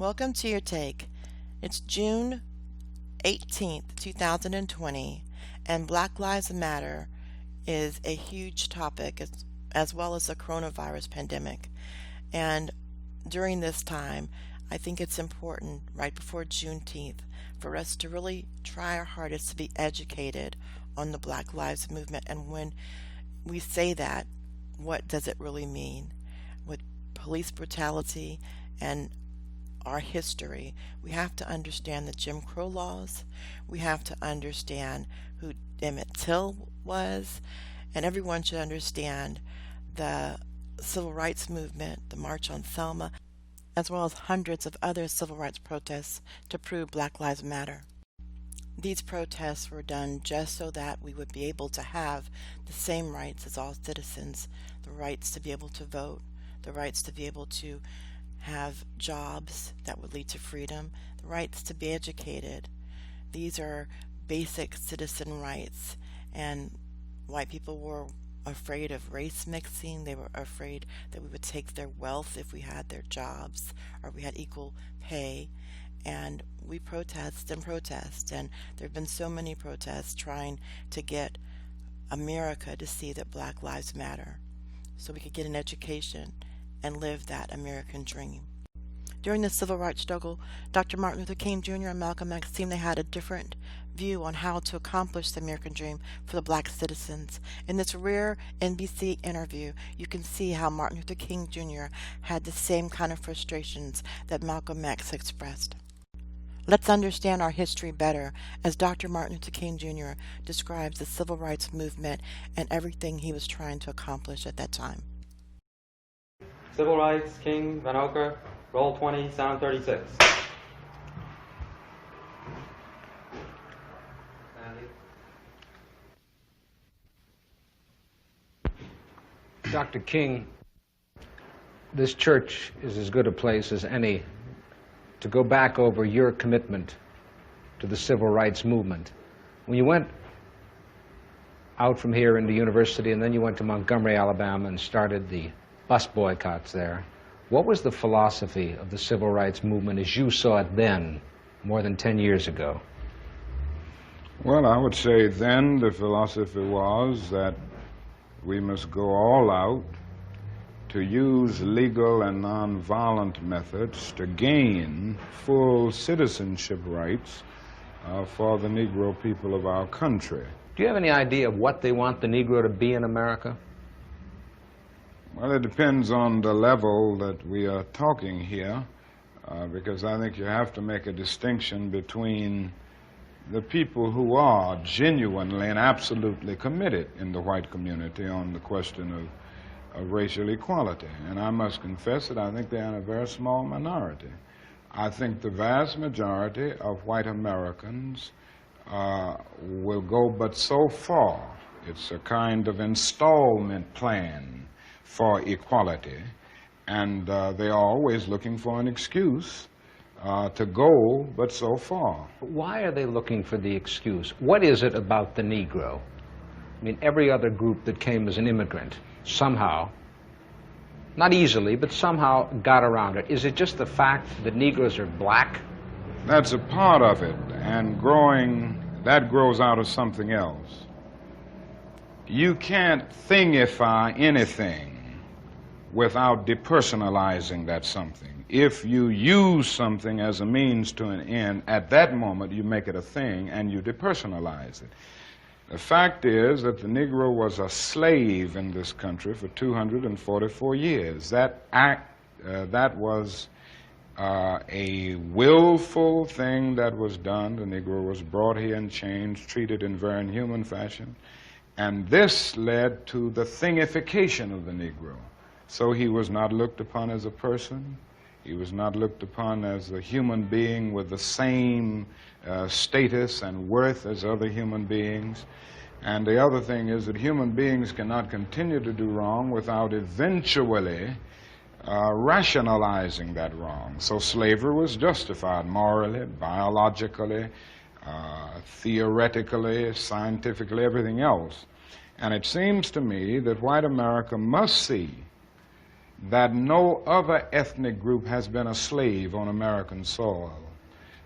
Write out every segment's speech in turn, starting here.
Welcome to Your Take. It's June 18th, 2020, and Black Lives Matter is a huge topic as well as the coronavirus pandemic. And during this time, I think it's important right before Juneteenth for us to really try our hardest to be educated on the Black Lives Movement. And when we say that, what does it really mean? With police brutality and our history, we have to understand the Jim Crow laws. We have to understand who Emmett Till was, and everyone should understand the civil rights movement, the March on Selma, as well as hundreds of other civil rights protests to prove Black Lives Matter. These protests were done just so that we would be able to have the same rights as all citizens, the rights to be able to vote, the rights to be able to have jobs that would lead to freedom, the rights to be educated. These are basic citizen rights, and white people were afraid of race mixing. They were afraid that we would take their wealth if we had their jobs or we had equal pay. And we protest, and there have been so many protests trying to get America to see that Black Lives Matter so we could get an education and live that American dream. During the civil rights struggle, Dr. Martin Luther King Jr. and Malcolm X seemed they had a different view on how to accomplish the American dream for the black citizens. In this rare NBC interview, you can see how Martin Luther King Jr. had the same kind of frustrations that Malcolm X expressed. Let's understand our history better as Dr. Martin Luther King Jr. describes the civil rights movement and everything he was trying to accomplish at that time. Civil rights, King, Van Oker, roll 20, sound 36. Dr. King, this church is as good a place as any to go back over your commitment to the civil rights movement. When you went out from here into university and then you went to Montgomery, Alabama and started the bus boycotts there, what was the philosophy of the civil rights movement as you saw it then, more than 10 years ago? Well, I would say then the philosophy was that we must go all out to use legal and nonviolent methods to gain full citizenship rights for the Negro people of our country. Do you have any idea of what they want the Negro to be in America? Well, it depends on the level that we are talking here, because I think you have to make a distinction between the people who are genuinely and absolutely committed in the white community on the question of racial equality. And I must confess that I think they're in a very small minority. I think the vast majority of white Americans will go but so far. It's a kind of installment plan for equality, and they're always looking for an excuse to go but so far. Why are they looking for the excuse? What is it about the Negro? I mean, every other group that came as an immigrant somehow, not easily, but somehow got around it. Is it just the fact that Negroes are black? That's a part of it, and that grows out of something else. You can't thingify anything without depersonalizing that something. If you use something as a means to an end, at that moment you make it a thing and you depersonalize it. The fact is that the Negro was a slave in this country for 244 years. That was a willful thing that was done. The Negro was brought here and changed, treated in very inhuman fashion. And this led to the thingification of the Negro. So he was not looked upon as a person. He was not looked upon as a human being with the same status and worth as other human beings. And the other thing is that human beings cannot continue to do wrong without eventually rationalizing that wrong. So slavery was justified morally, biologically, theoretically, scientifically, everything else. And it seems to me that white America must see that no other ethnic group has been a slave on American soil.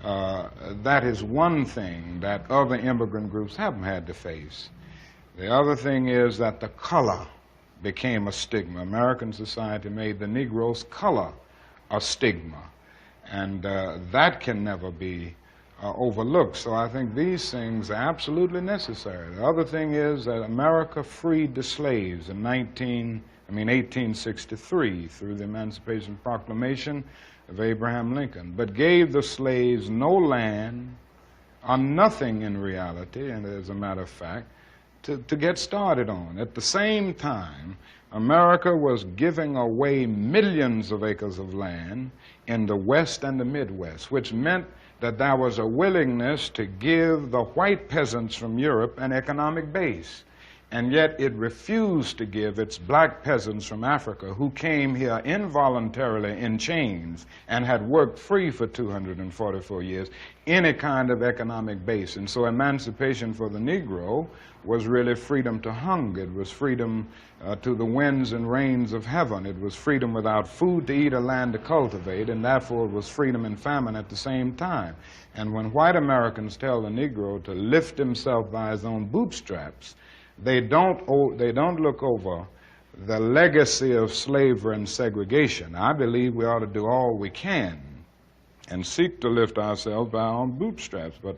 That is one thing that other immigrant groups haven't had to face. The other thing is that the color became a stigma. American society made the Negro's color a stigma, and that can never be overlooked. So I think these things are absolutely necessary. The other thing is that America freed the slaves in 1863 through the Emancipation Proclamation of Abraham Lincoln, but gave the slaves no land or nothing in reality, and as a matter of fact, to get started on. At the same time, America was giving away millions of acres of land in the West and the Midwest, which meant that there was a willingness to give the white peasants from Europe an economic base. And yet it refused to give its black peasants from Africa, who came here involuntarily in chains and had worked free for 244 years, any kind of economic base. And so emancipation for the Negro was really freedom to hunger. It was freedom to the winds and rains of heaven. It was freedom without food to eat or land to cultivate, and therefore it was freedom and famine at the same time. And when white Americans tell the Negro to lift himself by his own bootstraps, they don't look over the legacy of slavery and segregation. I believe we ought to do all we can and seek to lift ourselves by our own bootstraps, but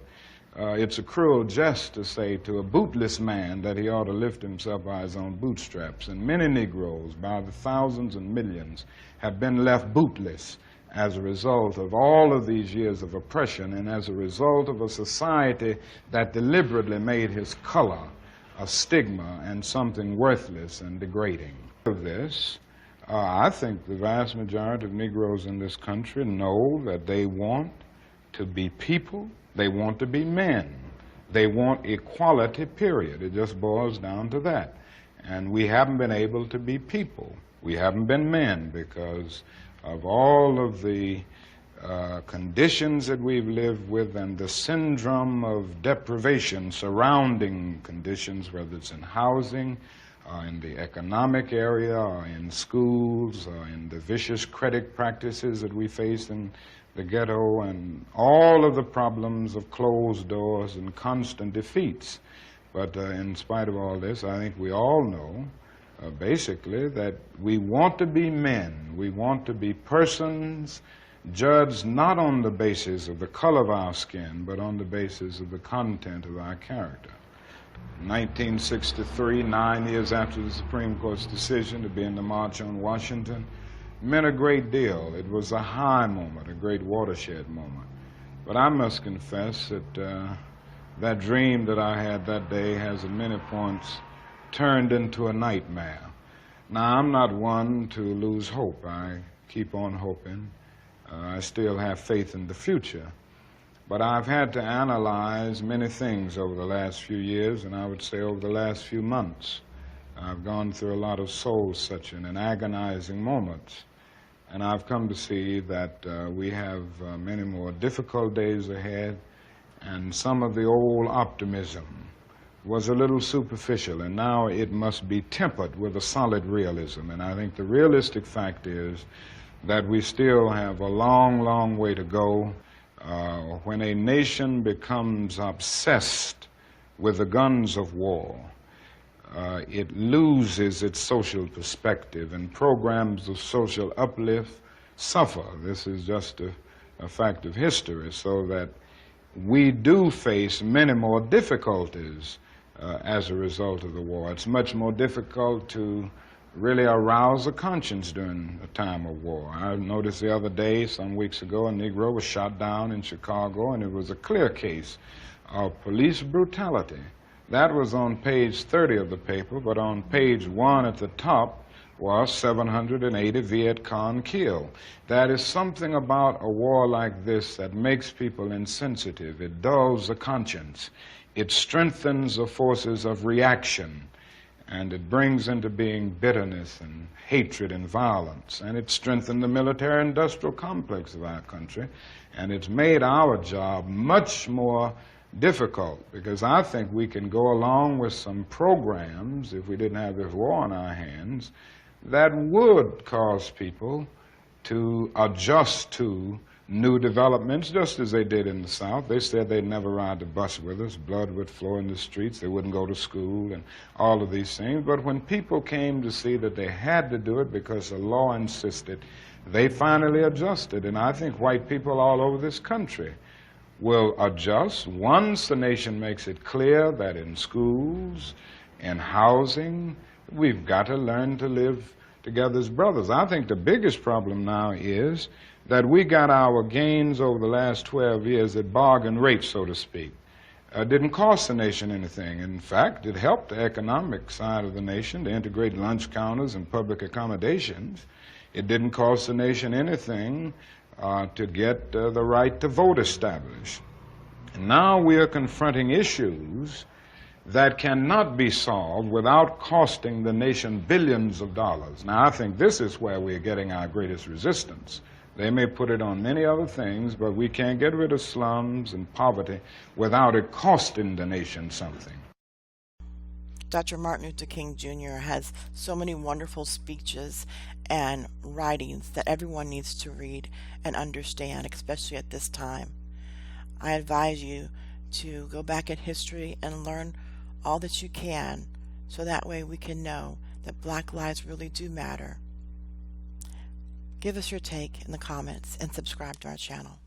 it's a cruel jest to say to a bootless man that he ought to lift himself by his own bootstraps. And many Negroes, by the thousands and millions, have been left bootless as a result of all of these years of oppression and as a result of a society that deliberately made his color a stigma and something worthless and degrading. Of this, I think the vast majority of Negroes in this country know that they want to be people, they want to be men, they want equality, period. It just boils down to that. And we haven't been able to be people. We haven't been men because of all of the conditions that we've lived with and the syndrome of deprivation surrounding conditions, whether it's in housing, in the economic area, or in schools, or in the vicious credit practices that we face in the ghetto, and all of the problems of closed doors and constant defeats. But in spite of all this, I think we all know basically that we want to be men. We want to be persons judged not on the basis of the color of our skin, but on the basis of the content of our character. 1963, 9 years after the Supreme Court's decision to be in the March on Washington, meant a great deal. It was a high moment, a great watershed moment. But I must confess that that dream that I had that day has at many points turned into a nightmare. Now, I'm not one to lose hope. I keep on hoping. I still have faith in the future. But I've had to analyze many things over the last few years, and I would say over the last few months. I've gone through a lot of soul-searching and agonizing moments, and I've come to see that we have many more difficult days ahead, and some of the old optimism was a little superficial, and now it must be tempered with a solid realism. And I think the realistic fact is that we still have a long, long way to go. When a nation becomes obsessed with the guns of war, it loses its social perspective, and programs of social uplift suffer. This is just a fact of history, so that we do face many more difficulties as a result of the war. It's much more difficult to really arouse a conscience during a time of war. I noticed the other day, some weeks ago, a Negro was shot down in Chicago, and it was a clear case of police brutality. That was on page 30 of the paper, but on page 1 at the top was 780 Viet Cong killed. That is something about a war like this that makes people insensitive. It dulls the conscience. It strengthens the forces of reaction, and it brings into being bitterness and hatred and violence. And it strengthened the military-industrial complex of our country, and it's made our job much more difficult, because I think we can go along with some programs, if we didn't have this war on our hands, that would cause people to adjust to new developments, just as they did in the South. They said they'd never ride the bus with us. Blood would flow in the streets. They wouldn't go to school and all of these things. But when people came to see that they had to do it because the law insisted, they finally adjusted. And I think white people all over this country will adjust once the nation makes it clear that in schools, in housing, we've got to learn to live together as brothers. I think the biggest problem now is that we got our gains over the last 12 years at bargain rates, so to speak. Didn't cost the nation anything. In fact, it helped the economic side of the nation to integrate lunch counters and public accommodations. It didn't cost the nation anything to get the right to vote established. And now we are confronting issues that cannot be solved without costing the nation billions of dollars. Now, I think this is where we're getting our greatest resistance. They may put it on many other things, but we can't get rid of slums and poverty without it costing the nation something. Dr. Martin Luther King Jr. has so many wonderful speeches and writings that everyone needs to read and understand, especially at this time. I advise you to go back in history and learn all that you can, so that way we can know that Black lives really do matter. Give us your take in the comments and subscribe to our channel.